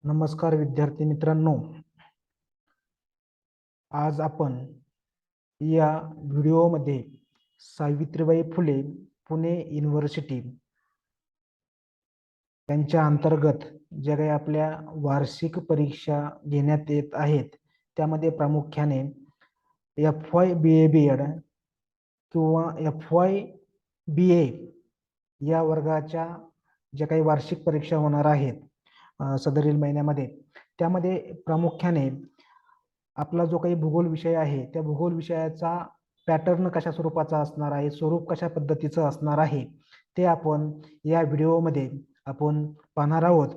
नमस्कार विद्यार्थी मित्रांनो, आज आपण या व्हिडिओमध्ये सावित्रीबाई फुले पुणे युनिव्हर्सिटी यांच्या अंतर्गत ज्या काही आपल्या वार्षिक परीक्षा घेण्यात येत आहेत त्यामध्ये प्रामुख्याने FY BA BEd किंवा FY BA या वर्गाच्या ज्या काही वार्षिक परीक्षा होणार आहेत सदरील महिन्यामध्ये, त्यामध्ये प्रामुख्याने आपला जो काही भूगोल विषय आहे त्या भूगोल विषयाचा पॅटर्न कशा स्वरूपाचा असणार आहे, स्वरूप कशा पद्धतीचं असणार आहे ते आपण या व्हिडिओमध्ये आपण पाहणार आहोत.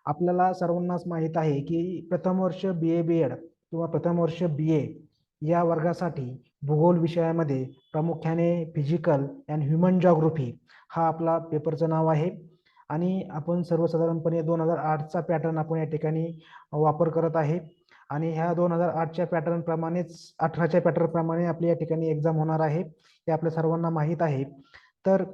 आपल्याला सर्वांनाच माहीत आहे की प्रथम वर्ष BA BEd किंवा प्रथम वर्ष BA या वर्गासाठी भूगोल विषयामध्ये प्रामुख्याने फिजिकल अँड ह्युमन जॉग्राफी हा आपला पेपरचं नाव आहे आणि आपण सर्वसाधारणपणे 2008चा पॅटर्न आपण या ठिकाणी वापर करत आहे आणि ह्या 2008च्या पॅटर्न प्रमाणेच 18च्या पॅटर्न प्रमाणे आपली या ठिकाणी एक्झाम होणार आहे हे आपल्या सर्वांना माहीत आहे. तर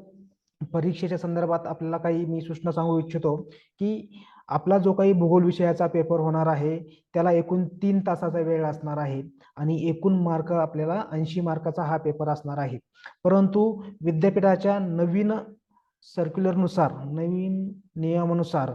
परीक्षेच्या संदर्भात आपल्याला काही मी सूचना सांगू इच्छितो की आपला जो काही भूगोल विषयाचा पेपर होणार आहे त्याला एकूण 3 तासाचा वेळ असणार आहे आणि एकूण मार्क आपल्याला 80 मार्काचा हा पेपर असणार आहे. परंतु विद्यापीठाच्या नवीन सर्क्युलरनुसार, नवीन नियमानुसार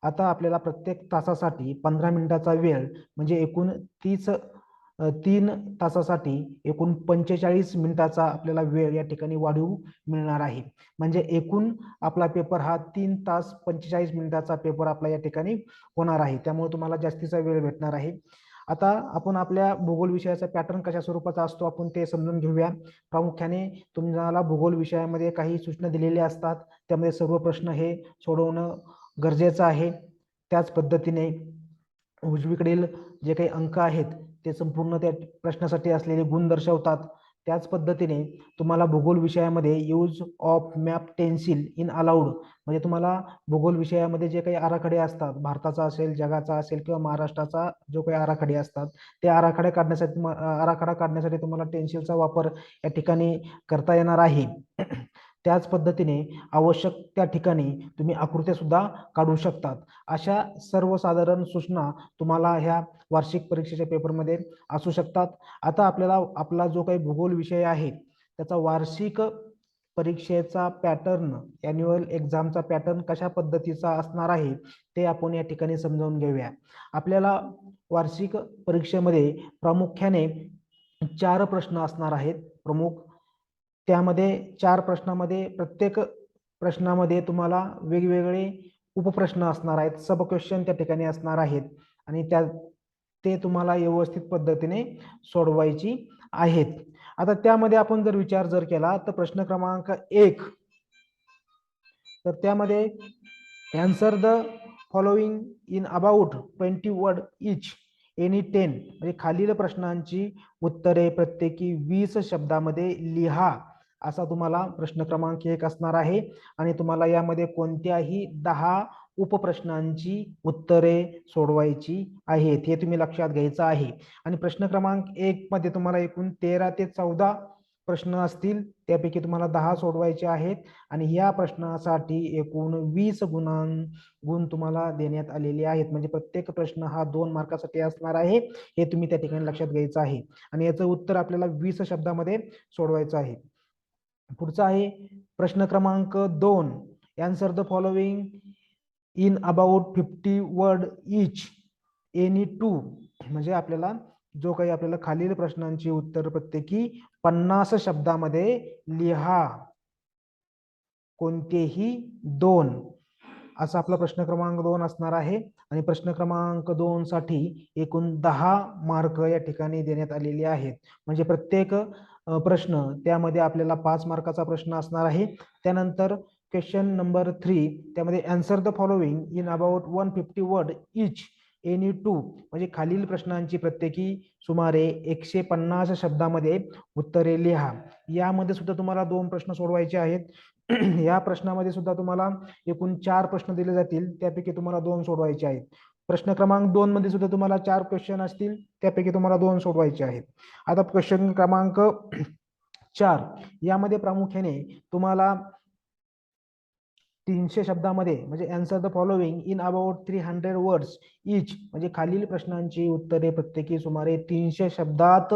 आता आपल्याला प्रत्येक तासासाठी 15 मिनिटाचा वेळ म्हणजे एकूण 3 तासासाठी एकूण 45 मिनिटाचा आपल्याला वेळ या ठिकाणी वाढवून मिळणार आहे. म्हणजे एकूण आपला पेपर हा 3 तास 45 मिनिटाचा पेपर आपला या ठिकाणी होणार आहे. त्यामुळे तुम्हाला जास्तीचा वेळ भेटणार आहे. आता आपण आपल्या भूगोल विषयाचा पॅटर्न कशा स्वरूपाचा असतो आपण ते समजून घेऊया. प्रामुख्याने तुम्हाला भूगोल विषयामध्ये काही सूचना दिलेल्या असतात, त्यामध्ये सर्व प्रश्न हे सोडवणं गरजेचं आहे. त्याच पद्धतीने उजवीकडील जे काही अंक आहेत ते संपूर्ण त्या प्रश्नासाठी असलेले गुण दर्शवतात. त्याच पद्धतीने तुम्हाला भूगोल विषयामध्ये use of map pencil in allowed म्हणजे तुम्हाला भूगोल विषयामध्ये जे काही आराखडे असतात, भारताचा असेल, जगाचा असेल किंवा महाराष्ट्राचा जो काही आराखडे असतात ते आराखडे काढण्यासाठी आराखडा काढण्यासाठी तुम्हाला पेन्सिलचा वापर या ठिकाणी करता येणार आहे. त्याच पद्धतीने आवश्यक त्या ठिकाणी तुम्ही आकृत्या सुद्धा काढू शकतात. अशा सर्वसाधारण सूचना तुम्हाला ह्या वार्षिक परीक्षेच्या पेपरमध्ये असू शकतात. आता आपल्याला आपला जो काही भूगोल विषय आहे त्याचा वार्षिक परीक्षेचा पॅटर्न, अॅन्युअल एक्झामचा पॅटर्न कशा पद्धतीचा असणार आहे ते आपण या ठिकाणी समजावून घेऊया. आपल्याला वार्षिक परीक्षेमध्ये प्रामुख्याने 4 प्रश्न असणार आहेत प्रमुख. त्यामध्ये 4 प्रश्नामध्ये प्रत्येक प्रश्नामध्ये तुम्हाला वेगवेगळे उपप्रश्न असणार आहेत, सब क्वेश्चन त्या ठिकाणी असणार आहेत आणि ते तुम्हाला व्यवस्थित पद्धतीने सोडवायची आहेत. आता त्यामध्ये आपण जर विचार केला तर प्रश्न क्रमांक 1, तर त्यामध्ये answer the following in about 20 word each any 10 म्हणजे खालील प्रश्नांची उत्तरे प्रत्येकी 20 शब्दामध्ये लिहा असा तुम्हाला प्रश्न क्रमांक 1 असणार आहे आणि तुम्हाला यामध्ये कोणत्याही 10 उपप्रश्नांची उत्तरे सोडवायची आहेत हे तुम्ही लक्षात घ्यायचं आहे. आणि प्रश्न क्रमांक 1 मध्ये तुम्हाला एकूण 13 ते 14 प्रश्न असतील, त्यापैकी तुम्हाला 10 सोडवायचे आहेत आणि या प्रश्नासाठी एकूण 20 गुण तुम्हाला देण्यात आलेले आहेत. म्हणजे प्रत्येक प्रश्न हा 2 मार्कासाठी असणार आहे हे तुम्ही त्या ठिकाणी लक्षात घ्यायचं आहे आणि याचं उत्तर आपल्याला 20 शब्दामध्ये सोडवायचं आहे. पुढचा आहे प्रश्न क्रमांक 2, answer the following in about 50 word each any 2 म्हणजे आपल्याला जो काही आपल्याला खालील प्रश्नांची उत्तर प्रत्येकी 50 शब्दामध्ये लिहा, कोणतेही 2 असा आपला प्रश्न क्रमांक 2 असणार आहे. आणि प्रश्न क्रमांक 2 साठी एकूण 10 मार्क या ठिकाणी देण्यात आलेले आहेत. म्हणजे प्रत्येक प्रश्न त्यामध्ये आपल्याला 5 मार्काचा प्रश्न असणार आहे. त्यानंतर क्वेश्चन नंबर 3, त्यामध्ये answer the following in about 150 word each any 2 म्हणजे खालील प्रश्नांची प्रत्येकी सुमारे 150 शब्दामध्ये उत्तरे लिहा. यामध्ये सुद्धा तुम्हाला 2 प्रश्न सोडवायचे आहेत. या प्रश्नामध्ये सुद्धा तुम्हाला एकूण 4 प्रश्न दिले जातील, त्यापैकी तुम्हाला 2 सोडवायचे आहेत. प्रश्न क्रमांक 2 मध्ये सुद्धा तुम्हाला 4 क्वेश्चन असतील, त्यापैकी तुम्हाला 2 सोडवायचे आहेत. आता क्वेश्चन क्रमांक 4 यामध्ये प्रामुख्याने तुम्हाला 300 शब्दामध्ये म्हणजे answer the following in about 300 words each, म्हणजे खालील प्रश्नांची उत्तरे प्रत्येकी सुमारे 300 शब्दात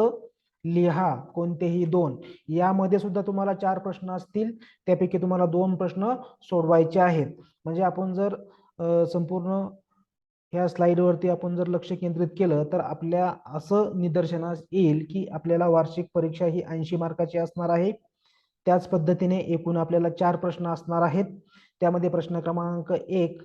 लिहा कोणतेही दोन. यामध्ये सुद्धा तुम्हाला 4 प्रश्न असतील, त्यापैकी तुम्हाला 2 प्रश्न सोडवायचे आहेत. म्हणजे आपण जर संपूर्ण ह्या स्लाइडवरती आपण जर लक्ष केंद्रित केलं तर आपल्या असं निदर्शनास येईल की आपल्याला वार्षिक परीक्षा ही 80 मार्काची असणार आहे. त्याच पद्धतीने एकूण आपल्याला 4 प्रश्न असणार आहेत. त्यामध्ये प्रश्न क्रमांक 1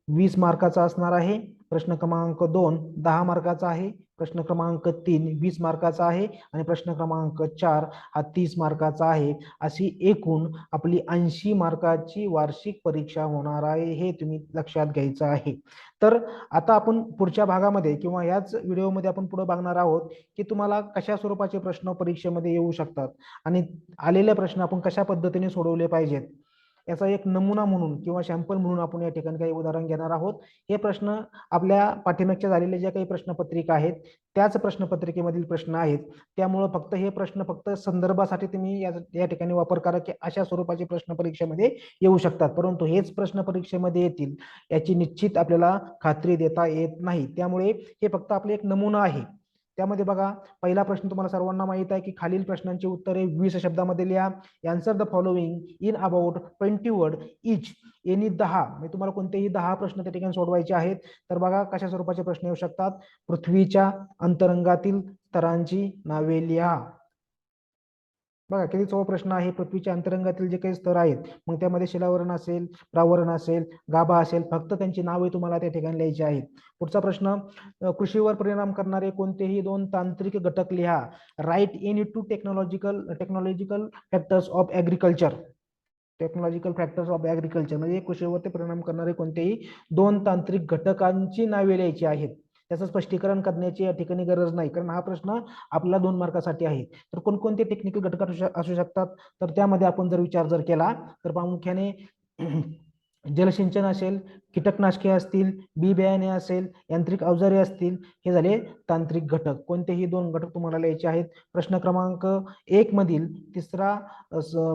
20 मार्काचा असणार आहे, प्रश्न क्रमांक 2 10 मार्काचा आहे, प्रश्न क्रमांक 3 20 मार्काचा आहे आणि प्रश्न क्रमांक 4 हा 30 मार्काचा आहे. अशी एकूण आपली 80 मार्काची वार्षिक परीक्षा होणार आहे, हे तुम्ही लक्षात घ्यायचं आहे. तर आता आपण पुढच्या भागामध्ये किंवा याच व्हिडिओमध्ये आपण पुढे बघणार आहोत की तुम्हाला कशा स्वरूपाचे प्रश्न परीक्षेमध्ये येऊ शकतात आणि आलेले प्रश्न आपण कशा पद्धतीने सोडवले पाहिजेत. याचा एक नमुना म्हणून किंवा सॅम्पल म्हणून आपण या ठिकाणी काही उदाहरण घेणार आहोत. हे प्रश्न आपल्या पाठीमागच्या झालेल्या ज्या काही प्रश्नपत्रिका आहेत त्याच प्रश्नपत्रिकेमधील प्रश्न आहेत. त्यामुळे फक्त हे प्रश्न फक्त संदर्भासाठी तुम्ही या ठिकाणी वापर करा की अशा स्वरूपाचे प्रश्न परीक्षेमध्ये येऊ शकतात, परंतु हेच प्रश्न परीक्षेमध्ये येतील याची निश्चित आपल्याला खात्री देता येत नाही. त्यामुळे हे फक्त आपले एक नमुना आहे. त्यामध्ये बघा, पहिला प्रश्न तुम्हाला सर्वांना माहित आहे की खालील प्रश्नांची उत्तरे 20 शब्दामध्ये लिहा. Answer the following in about 20 word each. Any 10 म्हणजे तुम्हाला कोणतेही 10 प्रश्न त्या ठिकाणी सोडवायचे आहेत. तर बघा कशा स्वरूपाचे प्रश्न येऊ शकतात. पृथ्वीच्या अंतरंगातील स्तरांची नावे लिहा. बघा किती सोपा प्रश्न आहे. पृथ्वीच्या अंतरंगातील जे काही स्तर आहेत मग त्यामध्ये शिलावरण असेल, प्रावरण असेल, गाभा असेल, फक्त त्यांची नावे तुम्हाला त्या ठिकाणी लिहायची आहेत. पुढचा प्रश्न, कृषीवर परिणाम करणारे कोणतेही 2 तांत्रिक घटक लिहा. Write any two technological factors of agriculture. Technological factors of agriculture म्हणजे कृषीवरती परिणाम करणारे कोणतेही 2 तांत्रिक घटकांची नावे लिहायची आहेत. त्याचं स्पष्टीकरण करण्याची या ठिकाणी गरज नाही, कारण हा प्रश्न आपला 2 मार्कासाठी आहे. तर कोणकोणते टेक्निकल घटक असू शकतात, तर त्यामध्ये आपण जर विचार जर केला तर प्रामुख्याने जलसिंचन असेल, कीटकनाशके असतील, बी बियाणे असेल, यांत्रिक अवजारे असतील, हे झाले तांत्रिक घटक. कोणतेही 2 घटक तुम्हाला लिहायचे आहेत. प्रश्न क्रमांक 1 मधील तिसरा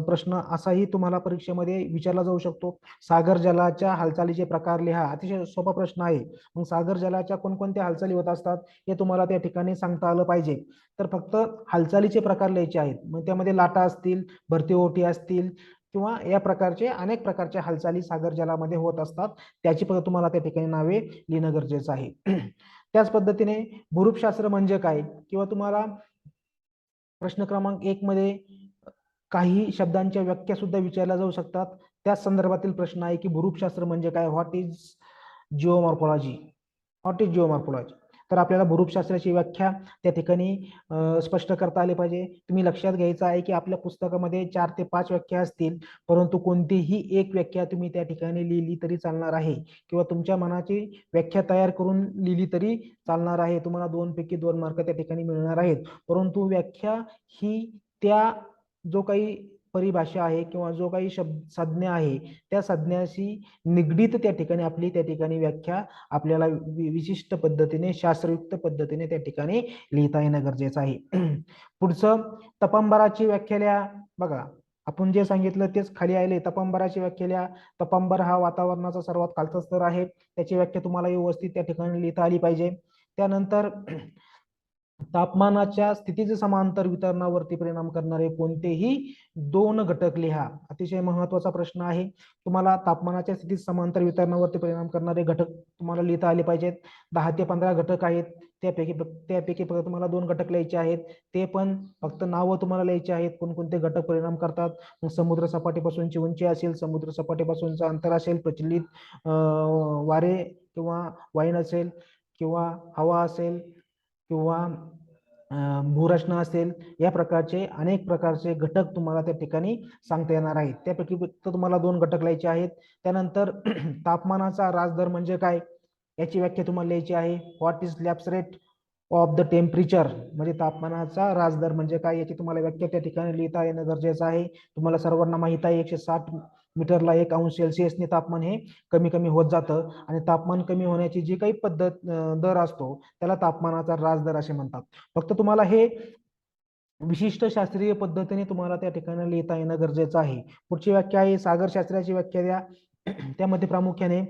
प्रश्न असाही तुम्हाला परीक्षेमध्ये विचारला जाऊ शकतो. सागर जलाच्या हालचालीचे प्रकार लिहा. अतिशय सोपा प्रश्न आहे. मग सागर जलाच्या कोणकोणत्या हालचाली होत असतात हे तुम्हाला त्या ठिकाणी सांगता आलं पाहिजे. तर फक्त हालचालीचे प्रकार लिहायचे आहेत. मग त्यामध्ये लाटा असतील, भरती ओहोटी असतील किंवा या प्रकारचे अनेक प्रकारच्या हालचाली सागर जलामध्ये होत असतात. त्याची तुम्हाला त्या ठिकाणी नावे लिहिणं गरजेचं आहे. त्याच पद्धतीने भूरूपशास्त्र म्हणजे काय, किंवा तुम्हाला प्रश्न क्रमांक 1 मध्ये काही शब्दांच्या व्याख्या सुद्धा विचारल्या जाऊ शकतात. त्याच संदर्भातील प्रश्न आहे की भूरूपशास्त्र म्हणजे काय, what is geomorphology. What is geomorphology. तर आपल्याला भूरूपशास्त्राची व्याख्या त्या ठिकाणी स्पष्ट करता आली पाहिजे. तुम्ही लक्षात घ्यायचं आहे की आपल्या पुस्तकामध्ये 4 ते 5 व्याख्या असतील, परंतु कोणतीही एक व्याख्या तुम्ही त्या ठिकाणी लिहिली तरी चालणार आहे किंवा तुमच्या मनाची व्याख्या तयार करून लिहिली तरी चालणार आहे. तुम्हाला 2 पैकी 2 मार्क त्या ठिकाणी मिळणार आहेत. परंतु व्याख्या ही त्या जो काही परिभाषा आहे किंवा जो काही संज्ञा आहे त्या संज्ञाशी निगडीत त्या ठिकाणी आपली त्या ठिकाणी व्याख्या आपल्याला विशिष्ट पद्धतीने शास्त्रयुक्त पद्धतीने त्या ठिकाणी लिहिता येणं गरजेचं आहे. पुढचं, तपांबराची व्याख्या लिहा. बघा आपण जे सांगितलं तेच खाली आले. तपांबराची व्याख्या लिहा. तपांबर हा वातावरणाचा सर्वात खालचा स्तर आहे. त्याची व्याख्या तुम्हाला व्यवस्थित त्या ठिकाणी लिहिता आली पाहिजे. त्यानंतर तापमानाच्या स्थितीचे समांतर वितरणावरती परिणाम करणारे कोणतेही 2 घटक लिहा. अतिशय महत्वाचा प्रश्न आहे. तुम्हाला तापमानाच्या स्थितीत समांतर वितरणावरती परिणाम करणारे घटक तुम्हाला लिहिता आले पाहिजेत. 10 ते 15 घटक आहेत. त्यापैकी फक्त तुम्हाला 2 घटक लिहायचे आहेत. ते पण फक्त नावं तुम्हाला लिहायचे आहेत, कोणकोणते घटक परिणाम करतात. मग समुद्र सपाटीपासूनची उंची असेल, समुद्र सपाटीपासूनचं अंतर असेल, प्रचलित वारे किंवा वाईन असेल किंवा हवा असेल किंवा भूरचना असेल, या प्रकारचे अनेक प्रकारचे घटक तुम्हाला त्या ठिकाणी सांगता येणार आहेत. त्यापैकी फक्त तुम्हाला 2 घटक लिहायचे आहेत. त्यानंतर तापमानाचा राजदर म्हणजे काय याची व्याख्या तुम्हाला लिहायची आहे. What is lapse rate of the temperature, म्हणजे तापमानाचा राजदर म्हणजे काय याची तुम्हाला व्याख्या त्या ठिकाणी लिहिता येणं गरजेचं आहे. तुम्हाला सर्वांना माहित आहे 160 मीटरला 1 अंश सेल्सिअसने तापमान हे कमी कमी होत जातं आणि तापमान कमी होण्याची जी काही पद्धत दर असतो त्याला तापमानाचा राजदर असे म्हणतात. फक्त तुम्हाला हे विशिष्ट शास्त्रीय पद्धतीने तुम्हाला त्या ठिकाणी लिहिता येणं गरजेचं आहे. पुढची व्याख्या आहे सागरशास्त्राची व्याख्या द्या. त्यामध्ये प्रामुख्याने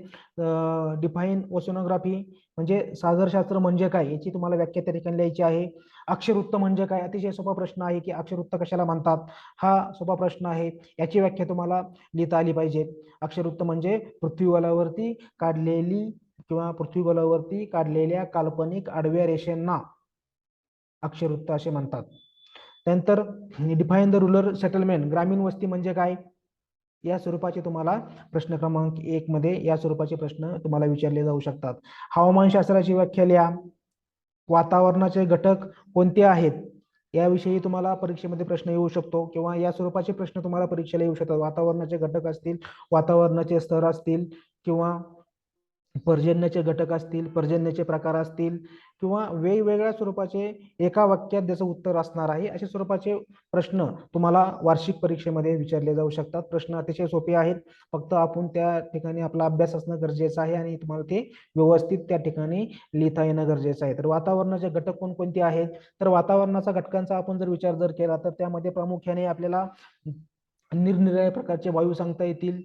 डिफाईन ओशनोग्राफी म्हणजे सागरशास्त्र म्हणजे काय याची तुम्हाला व्याख्या त्या ठिकाणी लिहायची आहे. अक्षरवृत्त म्हणजे काय, अतिशय सोपा प्रश्न आहे की अक्षरवृत्त कशाला म्हणतात, हा सोपा प्रश्न आहे. याची व्याख्या तुम्हाला लिहिता आली पाहिजे. अक्षरवृत्त म्हणजे पृथ्वीगोलावरती काढलेली किंवा पृथ्वीगोलावरती काढलेल्या काल्पनिक आडव्या रेषांना अक्षरवृत्त असे म्हणतात. त्यानंतर डिफाईन द रुरल सेटलमेंट, ग्रामीण वस्ती म्हणजे काय, या स्वरूपाचे तुम्हाला प्रश्न क्रमांक 1 मध्ये या स्वरूपाचे प्रश्न तुम्हाला विचारले जाऊ शकतात. हवामानशास्त्राची व्याख्या लिहा. वातावरणाचे घटक कोणते आहेत याविषयी तुम्हाला परीक्षेमध्ये प्रश्न येऊ शकतो किंवा या स्वरूपाचे प्रश्न तुम्हाला परीक्षेला येऊ शकतात. वातावरणाचे घटक असतील, वातावरणाचे स्तर असतील किंवा पर्जन्याचे घटक असतील, पर्जन्याचे प्रकार असतील किंवा वेगवेगळ्या स्वरूपाचे एका वाक्यात त्याचं उत्तर असणार आहे, अशा स्वरूपाचे प्रश्न तुम्हाला वार्षिक परीक्षेमध्ये विचारले जाऊ शकतात. प्रश्न अतिशय सोपे आहेत, फक्त आपण त्या ठिकाणी आपला अभ्यास असणं गरजेचं आहे आणि तुम्हाला ते व्यवस्थित त्या ठिकाणी लिहिता येणं गरजेचं आहे. तर वातावरणाचे घटक कोणकोणते आहेत, तर वातावरणाचा घटकांचा आपण जर विचार जर केला तर त्यामध्ये प्रामुख्याने आपल्याला निरनिराळ्या प्रकारचे वायू सांगता येतील.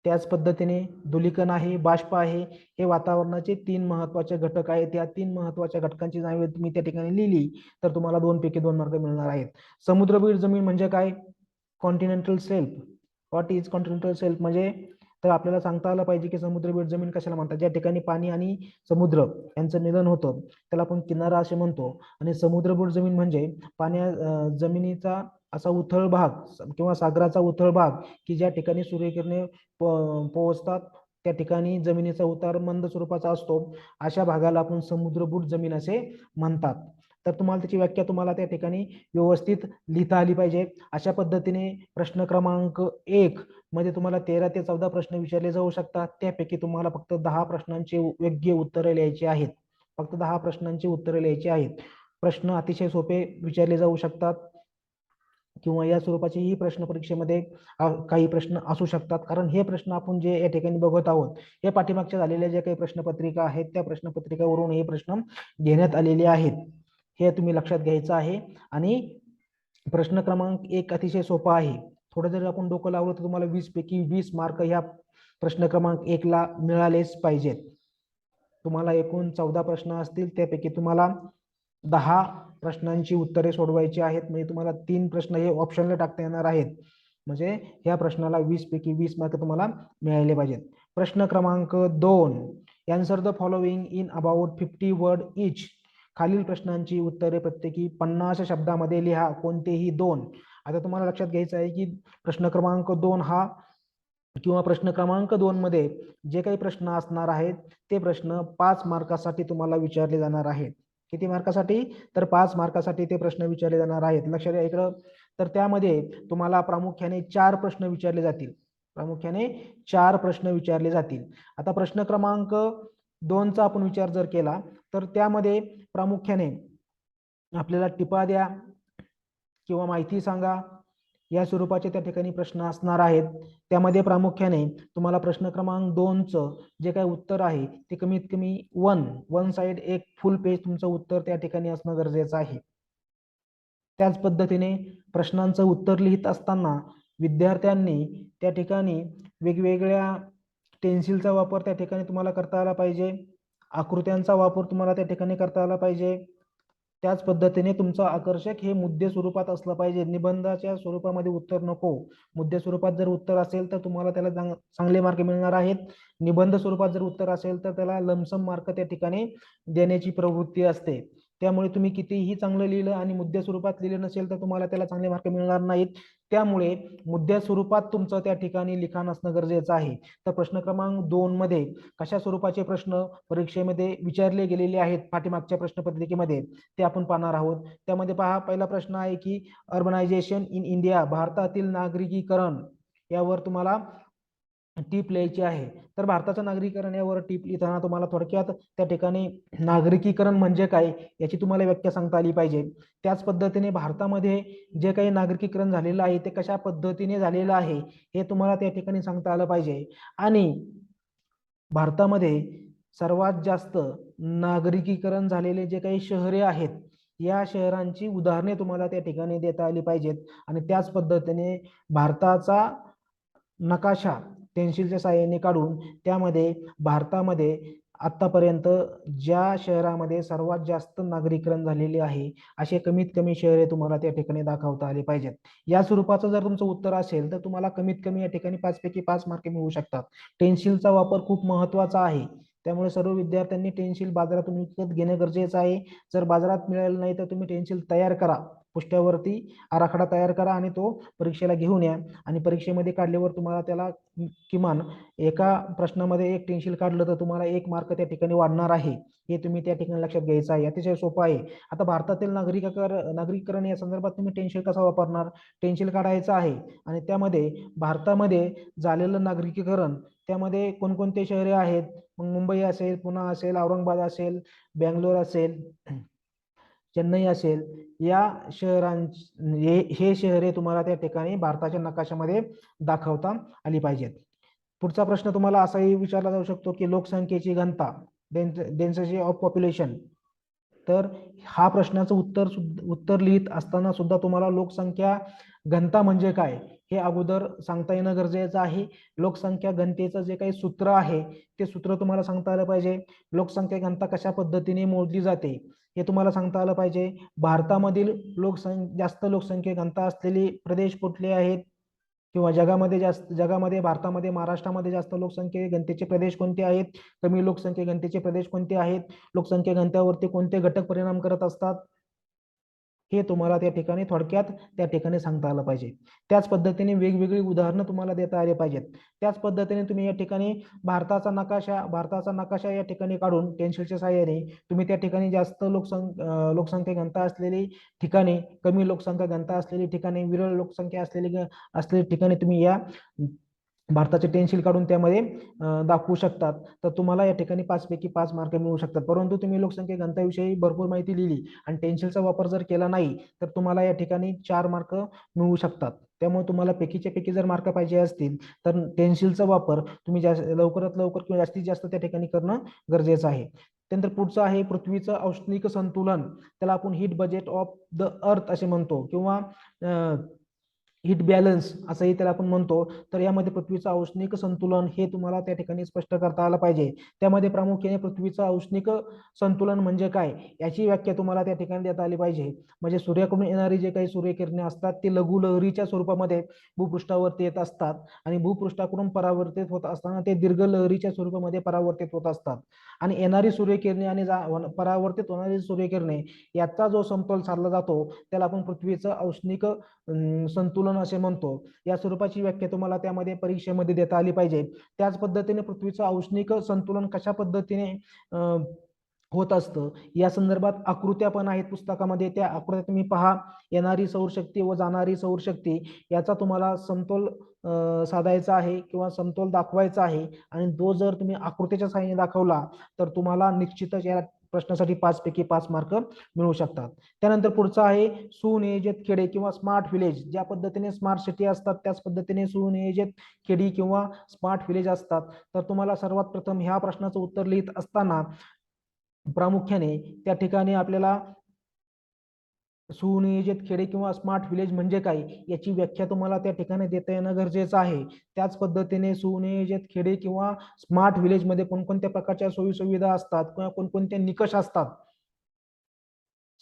त्याच पद्धतीने धुलीकण आहे, बाष्प आहे, हे वातावरणाचे 3 महत्वाचे घटक आहेत. या 3 महत्वाच्या घटकांची नावे तुम्ही त्या ठिकाणी लिहिली तर तुम्हाला 2 पैकी 2 मार्क मिळणार आहेत. समुद्रबीड जमीन म्हणजे काय, continental shelf. What is continental shelf म्हणजे, तर आपल्याला सांगता आलं पाहिजे की समुद्रबीड जमीन कशाला म्हणतात, ज्या ठिकाणी पाणी आणि समुद्र यांचं मिलन होतं त्याला आपण किनारा असे म्हणतो. आणि समुद्रबीड जमीन म्हणजे जमिनीचा असा उथळ भाग किंवा सागराचा उथळ भाग की ज्या ठिकाणी सूर्यकिरणे पोहोचतात, त्या ठिकाणी जमिनीचा उतार मंद स्वरूपाचा असतो, अशा भागाला आपण समुद्रबूट जमीन असे म्हणतात. तर तुम्हाला त्याची व्याख्या तुम्हाला त्या ठिकाणी व्यवस्थित लिहिता आली पाहिजे. अशा पद्धतीने प्रश्न क्रमांक 1 मध्ये तुम्हाला 13 ते 14 प्रश्न विचारले जाऊ शकतात. त्यापैकी तुम्हाला फक्त 10 प्रश्नांची योग्य उत्तरे लिहायची आहेत. फक्त 10 प्रश्नांची उत्तरे लिहायची आहेत. प्रश्न अतिशय सोपे विचारले जाऊ शकतात किंवा या स्वरूपाचेही प्रश्न परीक्षेमध्ये काही प्रश्न असू शकतात. कारण हे प्रश्न आपण जे या ठिकाणी बघत आहोत हे पाठीमागच्या झालेल्या ज्या काही प्रश्नपत्रिका आहेत त्या प्रश्नपत्रिकावरून हे प्रश्न घेण्यात आलेले आहेत, हे तुम्ही लक्षात घ्यायचं आहे. आणि प्रश्न क्रमांक 1 अतिशय सोपा आहे. थोडं जर आपण डोकं लावलं तर तुम्हाला 20 पैकी 20 मार्क ह्या प्रश्न क्रमांक 1 ला मिळालेच पाहिजेत. तुम्हाला एकूण 14 प्रश्न असतील, त्यापैकी तुम्हाला 10 प्रश्नांची उत्तरे सोडवायची आहेत. म्हणजे तुम्हाला 3 प्रश्न हे ऑप्शनला टाकता येणार आहेत. म्हणजे ह्या प्रश्नाला 20 पैकी 20 मार्क तुम्हाला मिळाले पाहिजेत. प्रश्न क्रमांक 2, answer the following in about 50 word each. खालील प्रश्नांची उत्तरे प्रत्येकी 50 शब्दामध्ये लिहा, कोणतेही 2. आता तुम्हाला लक्षात घ्यायचं आहे की प्रश्न क्रमांक 2 हा किंवा प्रश्न क्रमांक 2 मध्ये जे काही प्रश्न असणार आहेत ते प्रश्न 5 मार्कासाठी तुम्हाला विचारले जाणार आहेत. किती मार्कासाठी, तर 5 मार्कासाठी ते प्रश्न विचारले जाणार आहेत. लक्षात घ्या इकडं. तर त्यामध्ये तुम्हाला प्रामुख्याने 4 प्रश्न विचारले जातील. प्रामुख्याने 4 प्रश्न विचारले जातील. आता प्रश्न क्रमांक 2 चा आपण विचार जर केला तर त्यामध्ये प्रामुख्याने आपल्याला टिपा द्या किंवा माहिती सांगा या स्वरूपाचे त्या ठिकाणी प्रश्न असणार आहेत. त्यामध्ये प्रामुख्याने तुम्हाला प्रश्न क्रमांक 2चं जे काही उत्तर आहे ते कमीत कमी वन साइड एक फुल पेज तुमचं उत्तर त्या ठिकाणी असणं गरजेचं आहे. त्याच पद्धतीने प्रश्नांचं उत्तर लिहित असताना विद्यार्थ्यांनी त्या ठिकाणी वेगवेगळ्या टेन्सिलचा वापर त्या ठिकाणी तुम्हाला करता आला पाहिजे. आकृत्यांचा वापर तुम्हाला त्या ठिकाणी करता आला पाहिजे. त्याच पद्धतीने तुमचं आकर्षक हे मुद्दे स्वरूपात असलं पाहिजे. निबंधाच्या स्वरूपामध्ये उत्तर नको. मुद्दे स्वरूपात जर उत्तर असेल तर तुम्हाला त्याला चांगले मार्क मिळणार आहेत. निबंध स्वरूपात जर उत्तर असेल तर त्याला लमसम मार्क त्या ठिकाणी देण्याची प्रवृत्ती असते. त्यामुळे तुम्ही कितीही चांगलं लिहिलं आणि मुद्दे स्वरूपात लिहिलं नसेल तर तुम्हाला त्याला चांगले मार्क मिळणार नाहीत. त्यामुळे मुद्द्या स्वरूपात तुमचं त्या ठिकाणी लिखाण असणं गरजेचं आहे. तर प्रश्न क्रमांक 2 मध्ये कशा स्वरूपाचे प्रश्न परीक्षेमध्ये विचारले गेलेले आहेत पाठीमागच्या प्रश्नपत्रिकेमध्ये ते आपण पाहणार आहोत. त्यामध्ये पहा, पहिला प्रश्न आहे की अर्बनायझेशन इन इंडिया, भारतातील नागरिकीकरण, यावर तुम्हाला टीप लिहायची आहे. तर भारताचं नागरीकरण यावर टीप लिहिताना तुम्हाला थोडक्यात त्या ठिकाणी नागरिकीकरण म्हणजे काय याची तुम्हाला व्याख्या सांगता आली पाहिजे. त्याच पद्धतीने भारतामध्ये जे काही नागरिकीकरण झालेलं आहे ते कशा पद्धतीने झालेलं आहे हे तुम्हाला त्या ठिकाणी सांगता आलं पाहिजे. आणि भारतामध्ये सर्वात जास्त नागरिकीकरण झालेले जे काही शहरे आहेत या शहरांची उदाहरणे तुम्हाला त्या ठिकाणी देता आली पाहिजेत आणि त्याच पद्धतीने भारताचा नकाशा पेन्सिलच्या साहाय्याने काढून त्यामध्ये भारतामध्ये आतापर्यंत ज्या शहरामध्ये सर्वात जास्त नागरीकरण झालेले आहे असे कमीत कमी शहरे तुम्हाला त्या ठिकाणी दाखवता आले पाहिजेत. या स्वरूपाचं जर तुमचं उत्तर असेल तर तुम्हाला कमीत कमी या ठिकाणी 5 पैकी 5 मार्क मिळू शकतात. पेन्सिलचा वापर खूप महत्त्वाचा आहे. त्यामुळे सर्व विद्यार्थ्यांनी पेन्सिल बाजारातून विकत घेणे गरजेचं आहे. जर बाजारात मिळालं नाही तर तुम्ही पेन्सिल तयार करा, पुष्ट्यावरती आराखडा तयार करा आणि तो परीक्षेला घेऊन या आणि परीक्षेमध्ये काढल्यावर तुम्हाला त्याला किमान एका प्रश्नामध्ये एक पेन्सिल काढलं तर तुम्हाला 1 मार्क त्या ठिकाणी वाढणार आहे. हे तुम्ही त्या ठिकाणी लक्षात घ्यायचं आहे. अतिशय सोपं आहे. आता भारतातील नागरिकरण या संदर्भात तुम्ही पेन्सिल कसा वापरणार? पेन्सिल काढायचं आहे आणि त्यामध्ये भारतामध्ये झालेलं नागरिकीकरण त्यामध्ये कोणकोणते शहरे आहेत? मग मुंबई असेल, पुणे असेल, औरंगाबाद असेल, बँगलोर असेल, चेन्नई असेल, या हे शहरे तुम्हाला त्या ठिकाणी भारताच्या नकाशामध्ये दाखवता आली पाहिजेत. पुढचा प्रश्न तुम्हाला असाही विचारला जाऊ शकतो की लोकसंख्येची घनता, डेन्सिटी ऑफ पॉप्युलेशन. तर हा प्रश्नाचं उत्तर लिहित असताना सुद्धा तुम्हाला लोकसंख्या घनता म्हणजे काय हे अगोदर सांगता येणं गरजेचं आहे. लोकसंख्या घनतेचं जे काही सूत्र आहे ते सूत्र तुम्हाला सांगता आलं पाहिजे. लोकसंख्या घनता कशा पद्धतीने मोजली जाते हे तुम्हाला सांगता आलं पाहिजे. भारतामधील जास्त लोकसंख्या घनता असलेले प्रदेश कुठले आहेत किंवा जगामध्ये भारतामध्ये महाराष्ट्रामध्ये जास्त लोकसंख्ये घनतेचे प्रदेश कोणते आहेत, कमी लोकसंख्ये घनतेचे प्रदेश कोणते आहेत, लोकसंख्या घनतेवरती कोणते घटक परिणाम करत असतात हे तुम्हाला त्या ठिकाणी थोडक्यात त्या ठिकाणी सांगता आलं पाहिजे. त्याच पद्धतीने वेगवेगळी उदाहरणं तुम्हाला देता आले पाहिजेत. त्याच पद्धतीने तुम्ही या ठिकाणी भारताचा नकाशा या ठिकाणी काढून पेन्सिलच्या साहाय्याने तुम्ही त्या ठिकाणी जास्त लोकसंख्या घनता असलेली ठिकाणे, कमी लोकसंख्या घनता असलेली ठिकाणे, विरळ लोकसंख्या असलेली ठिकाणी तुम्ही या भारताचे पेन्सिल काढून त्यामध्ये दाखवू शकतात. तर तुम्हाला या ठिकाणी 5 पैकी 5 मार्क मिळू शकतात. परंतु तुम्ही लोकसंख्या घनतेविषयी भरपूर माहिती लिहिली आणि पेन्सिलचा वापर जर केला नाही तर तुम्हाला या ठिकाणी 4 मार्क मिळू शकतात. त्यामुळे तुम्हाला पैकीच्या पैकी जर मार्क पाहिजे असतील तर पेन्सिलचा वापर तुम्ही लवकरात लवकर किंवा जास्तीत जास्त त्या ठिकाणी करणं गरजेचं आहे. त्यानंतर पुढचं आहे पृथ्वीचं औष्णिक संतुलन. त्याला आपण heat budget of the earth असे म्हणतो किंवा हीट बॅलन्स असंही त्याला आपण म्हणतो. तर यामध्ये पृथ्वीचं औष्णिक संतुलन हे तुम्हाला त्या ठिकाणी स्पष्ट करता आलं पाहिजे. त्यामध्ये प्रामुख्याने पृथ्वीचं औष्णिक संतुलन म्हणजे काय याची व्याख्या तुम्हाला त्या ठिकाणी देता आली पाहिजे. म्हणजे सूर्याकडून येणारी जे काही सूर्यकिरणे असतात ते लघु लहरीच्या स्वरूपामध्ये भूपृष्ठावरती येत असतात आणि भूपृष्ठाकडून परावर्तित होत असताना ते दीर्घ लहरीच्या स्वरूपामध्ये परावर्तित होत असतात आणि येणारी सूर्यकिरणे आणि परावर्तित होणारी सूर्यकिरणे याचा जो समतोल साधला जातो त्याला आपण पृथ्वीचं औष्णिक संतुलन असे म्हणतो. या स्वरूपाची व्याख्या तुम्हाला त्यामध्ये परीक्षेमध्ये देता आली पाहिजे. त्याच पद्धतीने पृथ्वीचं औष्णिक संतुलन कशा पद्धतीने होत असतं या संदर्भात आकृत्या पण आहेत पुस्तकामध्ये. त्या आकृत्या तुम्ही पहा. येणारी सौरशक्ती व जाणारी सौरशक्ती याचा तुम्हाला समतोल साधायचा आहे किंवा समतोल दाखवायचा आहे आणि तो जर तुम्ही आकृतीच्या साहाय्याने दाखवला तर तुम्हाला निश्चितच या प्रश्नासाठी 5 पैकी 5 मार्क मिळू शकतात. त्यानंतर पुढचा आहे सुनियोजित खेडे किंवा स्मार्ट विलेज. ज्या पद्धतीने स्मार्ट सिटी असतात त्याच पद्धतीने सुनियोजित खेडी किंवा स्मार्ट विलेज असतात. तर तुम्हाला सर्वात प्रथम ह्या प्रश्नाचं उत्तर लिहित असताना प्रामुख्याने त्या ठिकाणी आपल्याला सुनियोजित खेडे किंवा स्मार्ट विलेज म्हणजे काय याची व्याख्या तुम्हाला त्या ठिकाणी देता येणं गरजेचं आहे. त्याच पद्धतीने सुनियोजित खेडे किंवा स्मार्ट विलेज मध्ये कोणकोणत्या प्रकारच्या सोयी सुविधा असतात किंवा कोणकोणते निकष असतात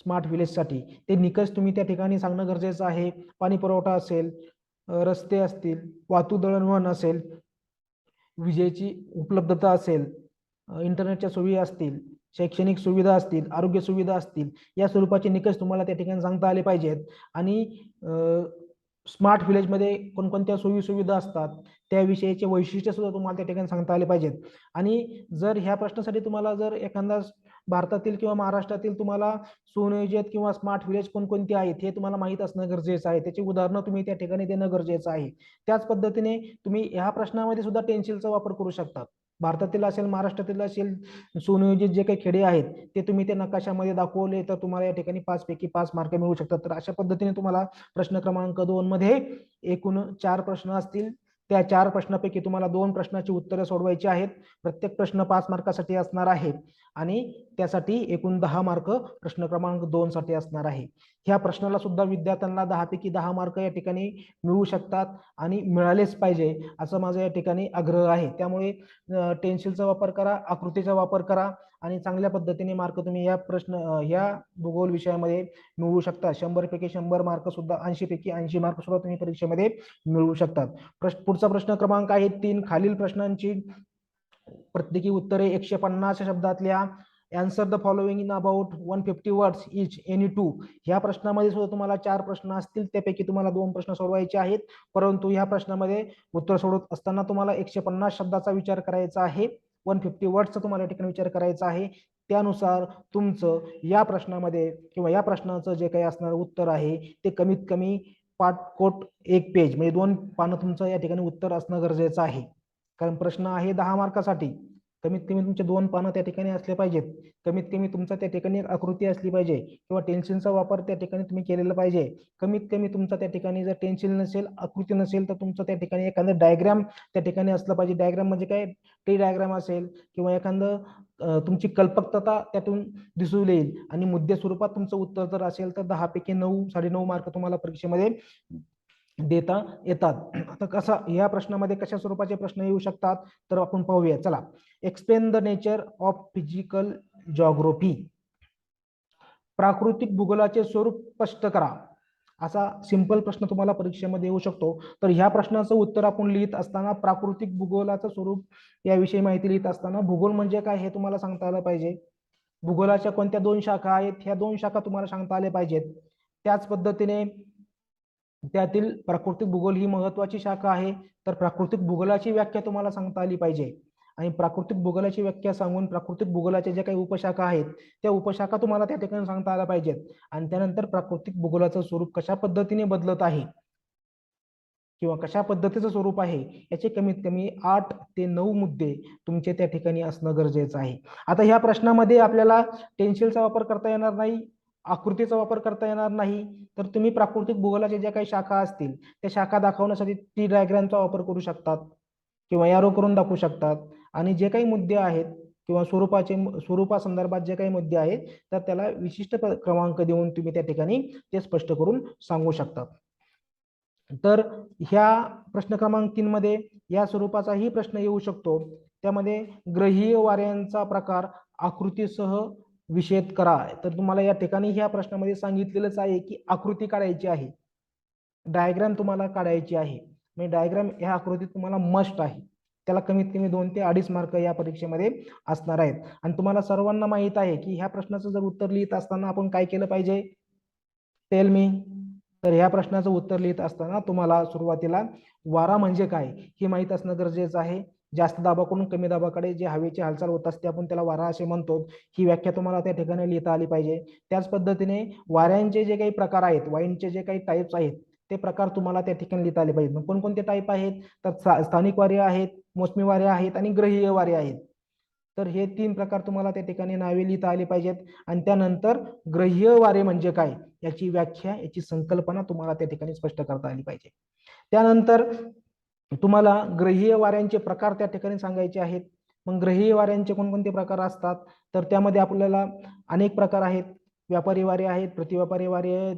स्मार्ट विलेजसाठी ते निकष तुम्ही त्या ठिकाणी सांगणं गरजेचं आहे. पाणी पुरवठा असेल, रस्ते असतील, वाहतूक दळणवळण असेल, विजेची उपलब्धता असेल, इंटरनेटच्या सोयी असतील, शैक्षणिक सुविधा असतील, आरोग्य सुविधा असतील, या स्वरूपाचे निकष तुम्हाला त्या ठिकाणी सांगता आले पाहिजेत. आणि स्मार्ट विलेजमध्ये कोणकोणत्या सोयी सुविधा असतात त्याविषयीचे वैशिष्ट्य सुद्धा तुम्हाला त्या ठिकाणी सांगता आले पाहिजेत. आणि जर ह्या प्रश्नासाठी तुम्हाला जर एखादा भारतातील किंवा महाराष्ट्रातील तुम्हाला सुनियोजित किंवा स्मार्ट विलेज कोणकोणते आहेत हे तुम्हाला माहीत असणं गरजेचं आहे. त्याची उदाहरणं तुम्ही त्या ठिकाणी देणं गरजेचं आहे. त्याच पद्धतीने तुम्ही ह्या प्रश्नामध्ये सुद्धा पेन्सिलचा वापर करू शकता. भारतातील असेल, महाराष्ट्रातील असेल, सुनियोजित जे काही खेडे आहेत ते तुम्ही त्या नकाशामध्ये दाखवले तर तुम्हाला या ठिकाणी 5 पैकी 5 मार्क मिळू शकतात. तर अशा पद्धतीने तुम्हाला प्रश्न क्रमांक 2 मध्ये एकूण 4 प्रश्न असतील. त्या 4 प्रश्नापैकी तुम्हाला 2 प्रश्नाची उत्तरे सोडवायची आहेत. प्रत्येक प्रश्न 5 मार्कासाठी असणार आहे आणि त्यासाठी एकूण 10 मार्क प्रश्न क्रमांक 2 साठी असणार आहे. ह्या प्रश्नाला सुद्धा विद्यार्थ्यांना 10 पैकी 10 मार्क या ठिकाणी मिळू शकतात आणि मिळालेच पाहिजे असं माझा या ठिकाणी आग्रह आहे. त्यामुळे टेन्सिलचा वापर करा, आकृतीचा वापर करा आणि चांगल्या पद्धतीने मार्क तुम्ही या भूगोल विषयामध्ये मिळवू शकता. 100 पैकी 100 मार्क सुद्धा 80 पैकी 80 मार्क सुद्धा तुम्ही परीक्षेमध्ये मिळवू शकतात. पुढचा प्रश्न क्रमांक आहे 3. खालील प्रश्नांची प्रत्येकी उत्तरे 150 शब्दातल्या. Answer the following in about 150 words each any two. ह्या प्रश्नामध्ये सुद्धा तुम्हाला 4 प्रश्न असतील, त्यापैकी तुम्हाला 2 प्रश्न सोडवायचे आहेत. परंतु ह्या प्रश्नामध्ये उत्तर सोडवत असताना तुम्हाला 150 शब्दाचा विचार करायचा आहे. 150 वर्ड्सचा तुम्हाला या ठिकाणी विचार करायचा आहे. त्यानुसार तुमचं या प्रश्नामध्ये किंवा या प्रश्नाचं जे काही असणारं उत्तर आहे ते कमीत कमी पाठकोट 1 पेज म्हणजे 2 पानं तुमचं या ठिकाणी उत्तर असणं गरजेचं आहे. कारण प्रश्न आहे 10 मार्कासाठी. कमीत कमी तुमचे 2 पानं त्या ठिकाणी असले पाहिजेत. कमीत कमी तुमचा त्या ठिकाणी एक आकृती असली पाहिजे किंवा टेन्सिलचा वापर त्या ठिकाणी तुम्ही केलेला पाहिजे. कमीत कमी तुमचा त्या ठिकाणी जर टेन्सिल नसेल, आकृती नसेल तर तुमचं त्या ठिकाणी एखादं डायग्राम त्या ठिकाणी असलं पाहिजे. डायग्राम म्हणजे काय, ट्री डायग्राम असेल किंवा एखादं तुमची कल्पकता त्यातून दिसून येईल आणि मुद्दे स्वरूपात तुमचं उत्तर जर असेल तर 10 पैकी 9 9.5 मार्क तुम्हाला परीक्षेमध्ये देता येतात. आता कसा या प्रश्नामध्ये कशा स्वरूपाचे प्रश्न येऊ शकतात तर आपण पाहूया. चला, explain the nature of physical geography. प्राकृतिक भूगोलाचे स्वरूप स्पष्ट करा, असा सिंपल प्रश्न तुम्हाला परीक्षेमध्ये येऊ शकतो. तर ह्या प्रश्नाचं उत्तर आपण लिहित असताना प्राकृतिक भूगोलाचं स्वरूप याविषयी माहिती लिहित असताना भूगोल म्हणजे काय हे तुम्हाला सांगता आलं पाहिजे. भूगोलाच्या कोणत्या 2 शाखा आहेत, ह्या 2 शाखा तुम्हाला सांगता आल्या पाहिजेत. त्याच पद्धतीने त्यातील प्राकृतिक भूगोल ही महत्वाची शाखा आहे. तर प्राकृतिक भूगोलाची व्याख्या तुम्हाला सांगता आली पाहिजे आणि प्राकृतिक भूगोलाची व्याख्या सांगून प्राकृतिक भूगोलाच्या ज्या काही उपशाखा आहेत त्या उपशाखा तुम्हाला त्या ठिकाणी सांगता आल्या पाहिजेत. आणि त्यानंतर प्राकृतिक भूगोलाचं स्वरूप कशा पद्धतीने बदलत आहे किंवा कशा पद्धतीचं स्वरूप आहे याचे कमीत कमी 8 ते 9 मुद्दे तुमचे त्या ठिकाणी असणं गरजेचं आहे. आता ह्या प्रश्नामध्ये आपल्याला टेन्सिलचा वापर करता येणार नाही, आकृतीचा वापर करता येणार नाही. तर तुम्ही प्राकृतिक भूगोलाच्या ज्या काही शाखा असतील त्या शाखा दाखवण्यासाठी टी डायग्रामचा वापर करू शकतात किंवा यारो करून दाखवू शकतात. आणि जे काही मुद्दे आहेत किंवा स्वरूपासंदर्भात जे काही मुद्दे आहेत तर त्याला विशिष्ट क्रमांक देऊन तुम्ही त्या ठिकाणी ते स्पष्ट करून सांगू शकतात. तर ह्या प्रश्न क्रमांक 3 मध्ये या स्वरूपाचाही प्रश्न येऊ शकतो. त्यामध्ये ग्रहीय वाऱ्यांचा प्रकार आकृतीसह विषेद करा. तर तुम्हाला या ठिकाणी ह्या प्रश्नामध्ये सांगितलेलंच आहे की आकृती काढायची आहे, डायग्राम तुम्हाला काढायची आहे. म्हणजे डायग्राम ह्या आकृतीत तुम्हाला मस्ट आहे. त्याला कमीत कमी 2 ते 2.5 मार्क या परीक्षेमध्ये असणार आहेत. आणि तुम्हाला सर्वांना माहित आहे की ह्या प्रश्नाचं जर उत्तर लिहित असताना आपण काय केलं पाहिजे, टेल मी. तर ह्या प्रश्नाचं उत्तर लिहित असताना तुम्हाला सुरुवातीला वारा म्हणजे काय हे माहित असणं गरजेचं आहे. जास्त दाबाकडून कमी दाबाकडे जे हवेची हालचाल होत असते आपण त्याला वारा असे म्हणतो. ही व्याख्या तुम्हाला त्या ठिकाणी लिहिता आली पाहिजे. त्याच पद्धतीने वाऱ्यांचे जे काही प्रकार आहेत, वाईनचे जे काही टाईप्स आहेत ते प्रकार तुम्हाला त्या ठिकाणी लिहिता आले पाहिजेत. मग कोणकोणते टाईप आहेत तर स्थानिक वारे आहेत, मोसमी वारे आहेत आणि ग्रहीय वारे आहेत. तर हे 3 प्रकार तुम्हाला त्या ठिकाणी नावे लिहिता आली पाहिजेत. आणि त्यानंतर ग्रहीय वारे म्हणजे काय याची व्याख्या, याची संकल्पना तुम्हाला त्या ठिकाणी स्पष्ट करता आली पाहिजे. त्यानंतर तुम्हाला ग्रहीय वाऱ्यांचे प्रकार त्या ठिकाणी सांगायचे आहेत. मग ग्रहीय वाऱ्यांचे कोणकोणते प्रकार असतात तर त्यामध्ये आपल्याला अनेक प्रकार आहेत. व्यापारी वारे आहेत, प्रतिव्यापारी वारे आहेत,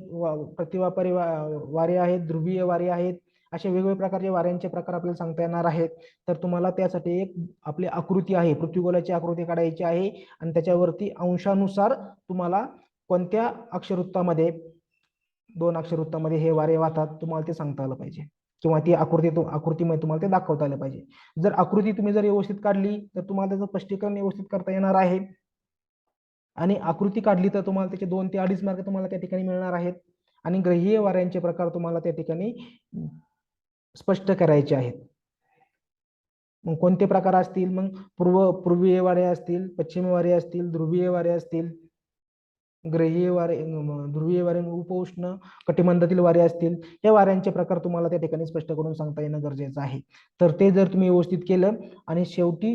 वारे आहेत, ध्रुवीय वारे आहेत. असे वेगवेगळ्या प्रकारचे वाऱ्यांचे प्रकार आपल्याला सांगता येणार आहेत. तर तुम्हाला त्यासाठी एक आपली आकृती आहे, पृथ्वीगोलाची आकृती काढायची आहे आणि त्याच्यावरती अंशानुसार तुम्हाला कोणत्या अक्षरवृत्तामध्ये 2 अक्षरवृत्तामध्ये हे वारे वाहतात तुम्हाला ते सांगता आलं पाहिजे किंवा ती आकृतीमध्ये तुम्हाला ते दाखवता आलं पाहिजे. जर आकृती तुम्ही जर व्यवस्थित काढली तर तुम्हाला त्याचं स्पष्टीकरण व्यवस्थित करता येणार आहे आणि आकृती काढली तर तुम्हाला त्याचे 2 ते 2.5 मार्क तुम्हाला त्या ठिकाणी मिळणार आहेत. आणि ग्रहीय वाऱ्यांचे प्रकार तुम्हाला त्या ठिकाणी स्पष्ट करायचे आहेत. मग कोणते प्रकार असतील, मग पूर्वीय वारे असतील, पश्चिमी वारे असतील, ध्रुवीय वारे असतील, ग्रहीय वारे, ध्रुवीय वारे, उपउष्ण कटिबंधातील वारे असतील. या वाऱ्यांचे प्रकार तुम्हाला त्या ठिकाणी स्पष्ट करून सांगता येणं गरजेचं आहे. तर ते जर तुम्ही व्यवस्थित केलं आणि शेवटी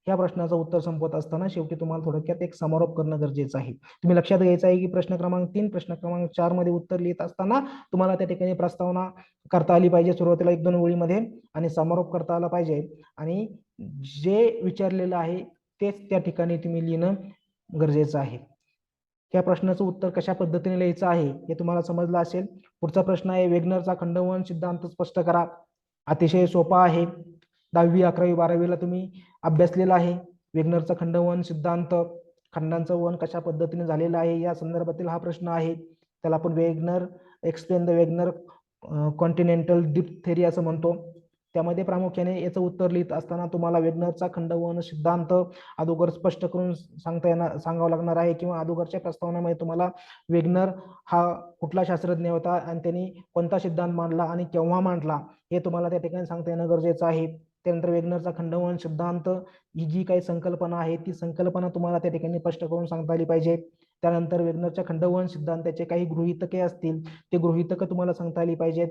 ह्या प्रश्नाचं उत्तर संपवत असताना शेवटी तुम्हाला थोडक्यात एक समारोप करणं गरजेचं आहे. तुम्ही लक्षात घ्यायचं आहे की प्रश्न क्रमांक 3 प्रश्न क्रमांक 4 मध्ये उत्तर लिहित असताना तुम्हाला त्या ठिकाणी प्रस्तावना करता आली पाहिजे सुरुवातीला 1-2 ओळीमध्ये, आणि समारोप करता आला पाहिजे, आणि जे विचारलेलं आहे तेच त्या ठिकाणी तुम्ही लिहिणं गरजेचं आहे. त्या प्रश्नाचं उत्तर कशा पद्धतीने लिहायचं आहे हे तुम्हाला समजलं असेल. पुढचा प्रश्न आहे, वेगनरचा खंडवहन सिद्धांत स्पष्ट करा. अतिशय सोपा आहे. 10वी 11वी 12वीला तुम्ही अभ्यासलेला आहे. वेगनरचा खंडवहन सिद्धांत, खंडांचं वहन कशा पद्धतीने झालेलं आहे या संदर्भातील हा प्रश्न आहे. त्याला आपण Wegener explain the Wegener continental drift theory असं म्हणतो. त्यामध्ये प्रामुख्याने याचं उत्तर लिहित असताना तुम्हाला वेगनरचा खंडवहन सिद्धांत अगोदर स्पष्ट करून सांगावं लागणार आहे, किंवा अगोदरच्या प्रस्तावनेमध्ये तुम्हाला वेगनर हा कुठला शास्त्रज्ञ होता आणि त्यांनी कोणता सिद्धांत मांडला आणि केव्हा मांडला हे तुम्हाला त्या ठिकाणी सांगता येणं गरजेचं आहे. त्यानंतर वेगनरचा खंडवहन सिद्धांत ही जी काही संकल्पना आहे ती संकल्पना तुम्हाला त्या ठिकाणी स्पष्ट करून सांगता आली पाहिजे. त्यानंतर वेगनरच्या खंडवहन सिद्धांताचे काही गृहीतके असतील ते गृहीतक तुम्हाला सांगता आली पाहिजेत.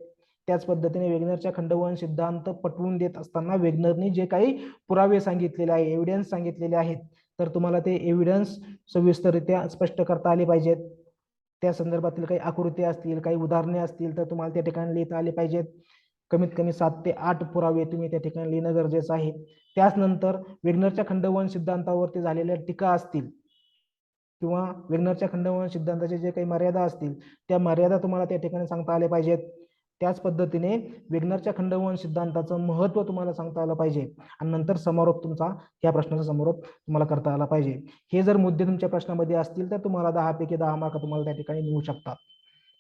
त्याच पद्धतीने वेगनरच्या खंडवहन सिद्धांत पटवून देत असताना वेगनरने जे काही पुरावे सांगितलेले आहे, एव्हिडन्स सांगितलेले आहेत, तर तुम्हाला ते एव्हिडन्स सविस्तररित्या स्पष्ट करता आले पाहिजेत. त्या संदर्भातील काही आकृती असतील, काही उदाहरणे असतील तर तुम्हाला त्या ठिकाणी लिहिता आले पाहिजेत. कमीत कमी 7 ते 8 पुरावे तुम्ही त्या ठिकाणी लिहिणं गरजेचं आहे. त्याचनंतर वेगनरच्या खंडवहन सिद्धांतावरती झालेल्या टीका असतील किंवा वेगनरच्या खंडवहन सिद्धांताचे जे काही मर्यादा असतील त्या मर्यादा तुम्हाला त्या ठिकाणी सांगता आल्या पाहिजेत. त्याच पद्धतीने वेगनरच्या खंडवहन सिद्धांताचं महत्त्व तुम्हाला सांगता आलं पाहिजे, आणि नंतर समारोप तुमचा या प्रश्नाचा समारोप तुम्हाला करता आला पाहिजे. हे जर मुद्दे तुमच्या प्रश्नामध्ये असतील तर तुम्हाला 10 पैकी 10 मार्क तुम्हाला त्या ठिकाणी मिळू शकतात.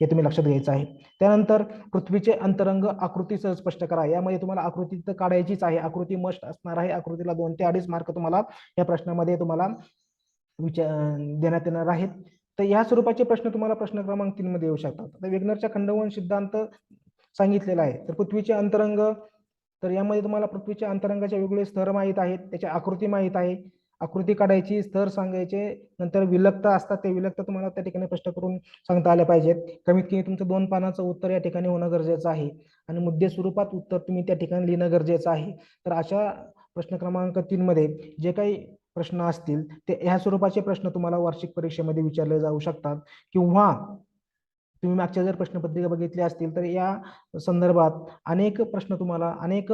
हे तुम्ही लक्षात घ्यायचं आहे. त्यानंतर पृथ्वीचे अंतरंग आकृती सहज स्पष्ट करा. यामध्ये तुम्हाला आकृती तर काढायचीच आहे, आकृती मस्ट असणार आहे. आकृतीला 2 ते 2.5 मार्क तुम्हाला या प्रश्नामध्ये तुम्हाला देण्यात येणार आहेत. तर या स्वरूपाचे प्रश्न तुम्हाला प्रश्न क्रमांक 3 मध्ये येऊ शकतात. तर वेगनरच्या खंडवहन सिद्धांत सांगितलेला आहे. तर पृथ्वीचे अंतरंग, तर यामध्ये तुम्हाला पृथ्वीच्या अंतरंगाचे वेगवेगळे स्तर माहीत आहेत, त्याच्या आकृती माहीत आहे, आकृती काढायची, स्तर सांगायचे, नंतर विलकता असतात ते विलकता तुम्हाला त्या ठिकाणी स्पष्ट करून सांगता आल्या पाहिजेत. कमीत कमी तुमचं 2 पानाचं उत्तर या ठिकाणी होणं गरजेचं आहे, आणि मुद्दे स्वरूपात उत्तर तुम्ही त्या ठिकाणी लिहिणं गरजेचं आहे. तर अशा प्रश्न क्रमांक 3 मध्ये जे काही प्रश्न असतील ते ह्या स्वरूपाचे प्रश्न तुम्हाला वार्षिक परीक्षेमध्ये विचारले जाऊ शकतात, किंवा तुम्ही मागच्या जर प्रश्नपत्रिका बघितल्या असतील तर या संदर्भात अनेक प्रश्न तुम्हाला, अनेक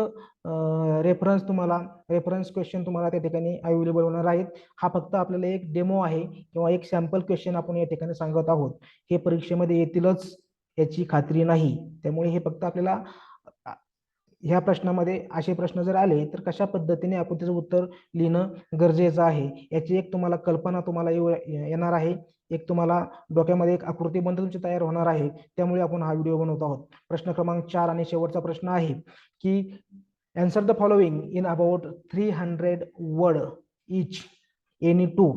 रेफरन्स क्वेश्चन तुम्हाला त्या ठिकाणी अवेलेबल होणार आहेत. हा फक्त आपल्याला एक डेमो आहे किंवा एक सॅम्पल क्वेश्चन आपण या ठिकाणी सांगत आहोत. हे परीक्षेमध्ये येतीलच याची खात्री नाही. त्यामुळे हे फक्त आपल्याला ह्या प्रश्नामध्ये असे प्रश्न जर आले तर कशा पद्धतीने आपण त्याचं उत्तर लिहिणं गरजेचं आहे याची एक तुम्हाला कल्पना तुम्हाला येणार आहे. एक तुम्हाला डोक्यामध्ये एक आकृतीबंध तुमची तयार होणार आहे. त्यामुळे आपण हा व्हिडिओ बनवत आहोत. प्रश्न क्रमांक 4 आणि शेवटचा प्रश्न आहे की answer the following in about 300 word each any to.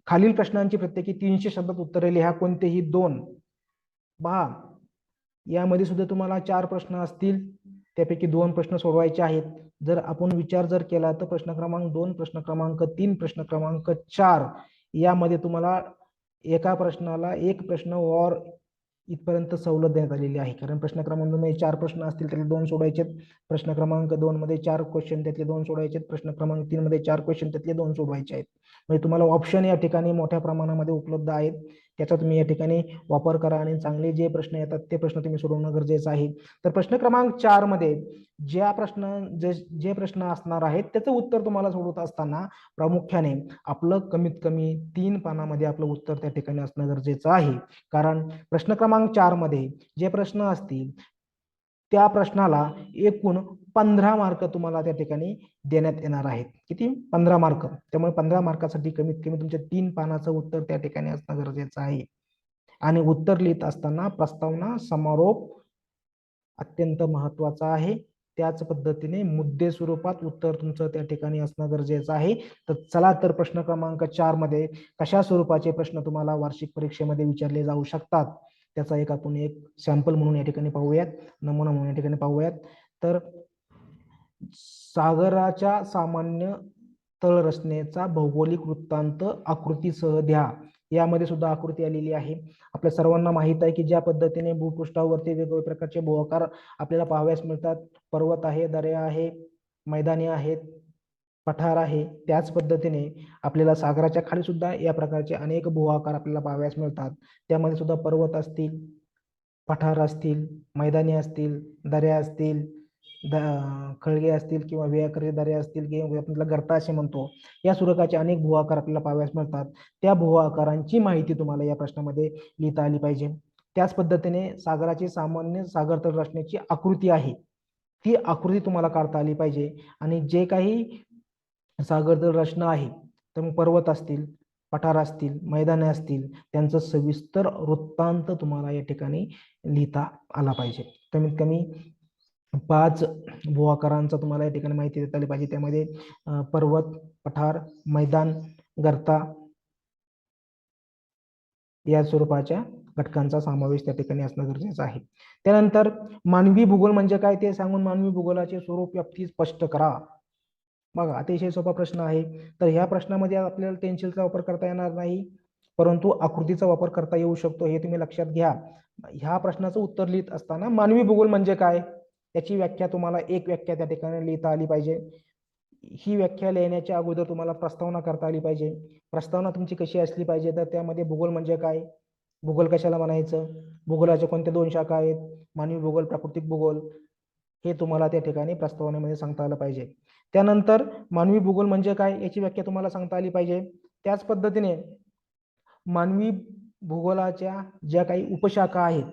खालील प्रश्नांची प्रत्येकी 300 शब्दात उत्तरे लिहा, कोणतेही 2. पहा, यामध्ये सुद्धा तुम्हाला 4 प्रश्न असतील, त्यापैकी 2 प्रश्न सोडवायचे आहेत. जर आपण विचार जर केला तर प्रश्न क्रमांक 2, प्रश्न क्रमांक 3, प्रश्न क्रमांक 4 यामध्ये तुम्हाला एका प्रश्नाला एक प्रश्न और इथपर्यंत सवलत देण्यात आलेली आहे. कारण प्रश्न क्रमांक 2 मध्ये 4 प्रश्न असतील त्यातले 2 सोडवायचे, प्रश्न क्रमांक 2 मध्ये 4 क्वेश्चन त्यातले 2 सोडवायचे, प्रश्न क्रमांक 3 मध्ये 4 क्वेश्चन त्यातले 2 सोडवायचे आहेत. म्हणजे तुम्हाला ऑप्शन या ठिकाणी मोठ्या प्रमाणामध्ये उपलब्ध आहेत. त्याचा तुम्ही या ठिकाणी वापर करा आणि चांगले जे प्रश्न येतात ते प्रश्न तुम्ही सोडवणं गरजेचं आहे. तर प्रश्न क्रमांक 4 मध्ये जे प्रश्न असणार आहेत त्याचं उत्तर तुम्हाला सोडवत असताना प्रामुख्याने आपलं कमीत कमी 3 पानामध्ये आपलं उत्तर त्या ठिकाणी असणं गरजेचं आहे. कारण प्रश्न क्रमांक 4 मध्ये जे प्रश्न असतील त्या प्रश्नाला एकूण 15 मार्क तुम्हाला त्या ठिकाणी देण्यात येणार आहेत. किती? 15 मार्क. त्यामुळे 15 मार्कासाठी कमीत कमी तुमच्या 3 पानाचं उत्तर त्या ठिकाणी असणं गरजेचं आहे. आणि उत्तर लिहित असताना प्रस्तावना, समारोप अत्यंत महत्वाचा आहे. त्याच पद्धतीने मुद्दे स्वरूपात उत्तर तुमचं त्या ठिकाणी असणं गरजेचं आहे. तर चला तर प्रश्न क्रमांक 4 मध्ये कशा स्वरूपाचे प्रश्न तुम्हाला वार्षिक परीक्षेमध्ये विचारले जाऊ शकतात त्याचा आपण एक सॅम्पल म्हणून या ठिकाणी पाहूयात, नमुना म्हणून या ठिकाणी पाहूयात. तर सागराच्या सामान्य तळरचनेचा भौगोलिक वृत्तांत आकृतीसह द्या. यामध्ये सुद्धा आकृती आलेली आहे. आपल्या सर्वांना माहित आहे की ज्या पद्धतीने भूपृष्ठावरती वेगवेगळ्या प्रकारचे भूआकार आपल्याला पाहाव्यास मिळतात. पर्वत आहे, दऱ्या आहे, मैदाने आहेत, पठार आहे. त्याच पद्धतीने आपल्याला सागराच्या खाली सुद्धा या प्रकारचे अनेक भूआकार आपल्याला पाहावयास मिळतात. त्यामध्ये सुद्धा पर्वत असतील, पठार असतील, मैदानी असतील, दऱ्या असतील, खळगे असतील किंवा वेळाकरी दऱ्या असतील किंवा आपण त्याला गर्ता असे म्हणतो. या स्वरूपाचे अनेक भूआकार आपल्याला पाहावयास मिळतात. त्या भूआकारांची माहिती तुम्हाला या प्रश्नामध्ये लिहिता आली पाहिजे. त्याच पद्धतीने सागराची सामान्य सागर तळ रचनेची आकृती आहे, ती आकृती तुम्हाला काढता आली पाहिजे. आणि जे काही सागर तळ रचना आहे, तर मग पर्वत असतील, पठार असतील, मैदाने असतील, त्यांचं सविस्तर वृत्तांत तुम्हाला या ठिकाणी लिहिता आला पाहिजे. कमीत कमी 5 भूआकारांचा तुम्हाला या ठिकाणी माहिती देता आली पाहिजे. त्यामध्ये पर्वत, पठार, मैदान, गर्ता या स्वरूपाच्या घटकांचा समावेश त्या ठिकाणी असणं गरजेचं आहे. त्यानंतर मानवी भूगोल म्हणजे काय ते सांगून मानवी भूगोलाचे स्वरूप व्याप्ती स्पष्ट करा. बघा, अतिशय सोपा प्रश्न आहे. तर ह्या प्रश्नामध्ये आपल्याला पेन्सिलचा वापर करता येणार नाही, परंतु आकृतीचा वापर करता येऊ शकतो, हे तुम्ही लक्षात घ्या. ह्या प्रश्नाचं उत्तर लिहित असताना मानवी भूगोल म्हणजे काय याची व्याख्या तुम्हाला एक व्याख्या त्या ठिकाणी लिहिता आली पाहिजे. ही व्याख्या लिहिण्याच्या अगोदर तुम्हाला प्रस्तावना करता आली पाहिजे. प्रस्तावना तुमची कशी असली पाहिजे, तर त्यामध्ये भूगोल म्हणजे काय, भूगोल कशाला म्हणायचं, भूगोलाच्या कोणत्या 2 शाखा आहेत, मानवी भूगोल, प्राकृतिक भूगोल, हे तुम्हाला त्या ठिकाणी प्रस्तावनेमध्ये सांगता आलं पाहिजे. त्यानंतर मानवी भूगोल म्हणजे काय याची व्याख्या तुम्हाला सांगता आली पाहिजे. त्याच पद्धतीने मानवी भूगोलाच्या ज्या काही उपशाखा आहेत,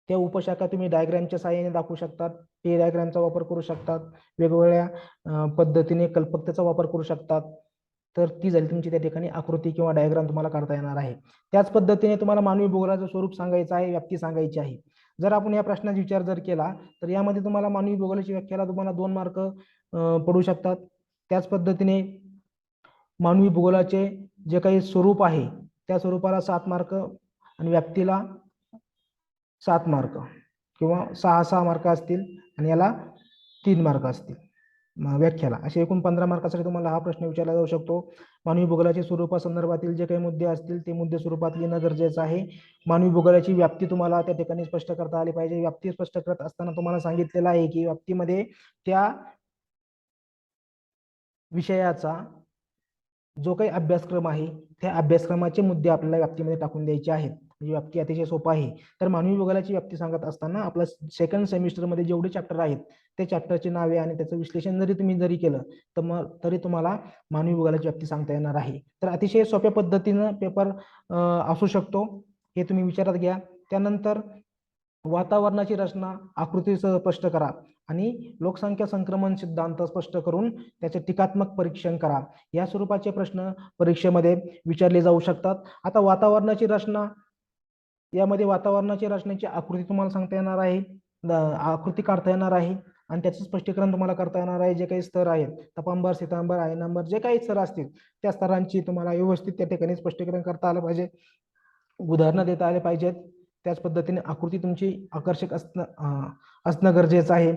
त्या उपशाखा तुम्ही डायग्रामच्या साहाय्याने दाखवू शकतात. ते डायग्रामचा वापर करू शकतात, वेगवेगळ्या पद्धतीने कल्पकतेचा वापर करू शकतात. तर ती झाली तुमची त्या ठिकाणी आकृती किंवा डायग्राम तुम्हाला काढता येणार आहे. त्याच पद्धतीने तुम्हाला मानवी भूगोलाचं स्वरूप सांगायचं आहे, व्याप्ती सांगायची आहे. जर आपण या प्रश्नाचा विचार जर केला तर यामध्ये तुम्हाला मानवी भूगोलाची व्याख्याला तुम्हाला 2 मार्क पडू शकतात. त्याच पद्धतीने मानवी भूगोलाचे जे काही स्वरूप आहे त्या स्वरूपाला 7 मार्क आणि व्याप्तीला 7 मार्क किंवा 6 मार्क असतील आणि याला 3 मार्क असतील व्याख्याला. असे एकूण 15 मार्कासाठी तुम्हाला हा प्रश्न विचारला जाऊ शकतो. मानवी भूगोलाच्या स्वरूपासंदर्भातील जे काही मुद्दे असतील ते मुद्दे स्वरूपात लिहिणं गरजेचं आहे. मानवी भूगोलाची व्याप्ती तुम्हाला त्या ठिकाणी स्पष्ट करता आली पाहिजे. व्याप्ती स्पष्ट करत असताना तुम्हाला सांगितलेलं आहे की व्याप्तीमध्ये त्या विषयाचा जो काही अभ्यासक्रम आहे त्या अभ्यासक्रमाचे मुद्दे आपल्याला व्याप्तीमध्ये टाकून द्यायचे आहेत. म्हणजे व्याप्ती अतिशय सोपा आहे. तर मानवी भूगोलाची व्याप्ती सांगत असताना आपल्या सेकंड सेमिस्टरमध्ये जेवढे चॅप्टर आहेत ते चॅप्टरची नावे आणि त्याचं विश्लेषण जरी तुम्ही केलं तर मग तरी तुम्हाला मानवी भूगोलाची व्याप्ती सांगता येणार आहे. तर अतिशय सोप्या पद्धतीनं पेपर असू शकतो, हे तुम्ही विचारात घ्या. त्यानंतर वातावरणाची रचना आकृतीसह स्पष्ट करा आणि लोकसंख्या संक्रमण सिद्धांत स्पष्ट करून त्याचे टीकात्मक परीक्षण करा. या स्वरूपाचे प्रश्न परीक्षेमध्ये विचारले जाऊ शकतात. आता वातावरणाची रचना, यामध्ये वातावरणाची रचनेची आकृती तुम्हाला सांगता येणार आहे, आकृती काढता येणार आहे आणि त्याचं स्पष्टीकरण तुम्हाला करता येणार आहे. जे काही स्तर आहेत, तपांबर, सीतांबर, आयनांबर, जे काही स्तर असतील त्या स्तरांची तुम्हाला व्यवस्थित त्या ठिकाणी स्पष्टीकरण करता आलं पाहिजे, उदाहरणं देता आले पाहिजेत. त्याच पद्धतीने आकृती तुमची आकर्षक असणं गरजेचं आहे.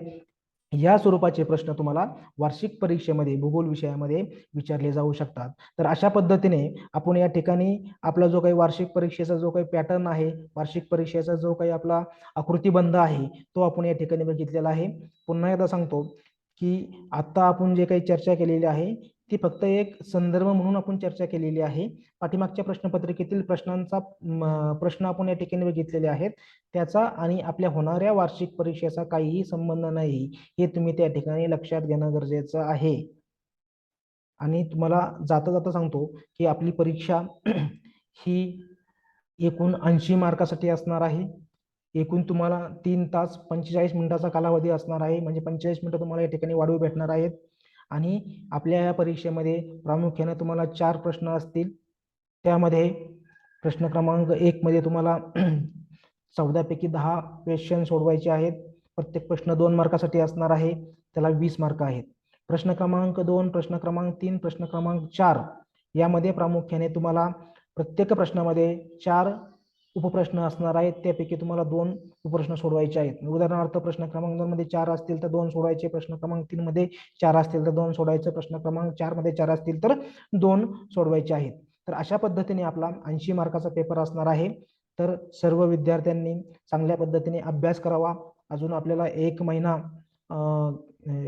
या स्वरूपाचे प्रश्न तुम्हाला वार्षिक परीक्षेमध्ये भूगोल विषयामध्ये विचारले जाऊ शकतात. तर अशा पद्धतीने आपण या ठिकाणी आपला जो काही वार्षिक परीक्षेचा जो काही पॅटर्न आहे, वार्षिक परीक्षेचा जो काही आपला आकृतीबंध आहे तो आपण या ठिकाणी बघितलेला आहे. पुन्हा एकदा सांगतो की आता आपण जे काही चर्चा केलेली आहे ती फक्त एक संदर्भ म्हणून आपण चर्चा केलेली आहे. पाठीमागच्या प्रश्नपत्रिकेतील प्रश्न आपण या ठिकाणी बघितलेले आहेत, त्याचा आणि आपल्या होणाऱ्या वार्षिक परीक्षेचा काहीही संबंध नाही, हे तुम्ही त्या ठिकाणी लक्षात घेणं गरजेचं आहे. आणि तुम्हाला जाता जाता सांगतो की आपली परीक्षा ही एकूण 80 मार्कासाठी असणार आहे. एकूण तुम्हाला 3 तास 45 मिनिटाचा कालावधी असणार आहे, म्हणजे 45 मिनिटं तुम्हाला या ठिकाणी वाढवू भेटणार आहेत. आणि आपल्या या परीक्षेमध्ये प्रामुख्याने तुम्हाला 4 प्रश्न असतील. त्यामध्ये प्रश्न क्रमांक 1 मध्ये तुम्हाला 14 पैकी 10 क्वेश्चन सोडवायचे आहेत. प्रत्येक प्रश्न 2 मार्कासाठी असणार आहे, त्याला 20 मार्क आहेत. प्रश्न क्रमांक 2, प्रश्न क्रमांक 3, प्रश्न क्रमांक 4 यामध्ये प्रामुख्याने तुम्हाला प्रत्येक प्रश्नामध्ये 4 उपप्रश्न असणार आहेत. त्यापैकी तुम्हाला 2 उपप्रश्न सोडवायचे आहेत. उदाहरणार्थ प्रश्न क्रमांक 2 मध्ये 4 असतील तर 2 सोडवायचे, प्रश्न क्रमांक 3 मध्ये 4 असतील तर 2 सोडवायचे, प्रश्न क्रमांक 4 मध्ये 4 असतील तर 2 सोडवायचे आहेत. तर अशा पद्धतीने आपला 80 मार्काचा पेपर असणार आहे. तर सर्व विद्यार्थ्यांनी चांगल्या पद्धतीने अभ्यास करावा. अजून आपल्याला 1 महिना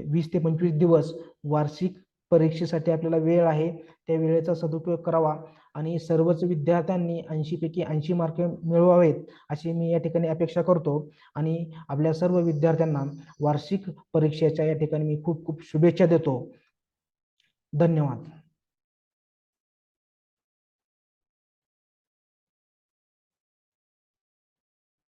20 ते 25 दिवस वार्षिक परीक्षेसाठी आपल्याला वेळ आहे, त्या वेळेचा सदुपयोग करावा आणि सर्वच विद्यार्थ्यांनी 80 पैकी 80 मार्क मिळवावेत अशी मी या ठिकाणी अपेक्षा करतो आणि आपल्या सर्व विद्यार्थ्यांना वार्षिक परीक्षेच्या या ठिकाणी मी खूप खूप शुभेच्छा देतो. धन्यवाद.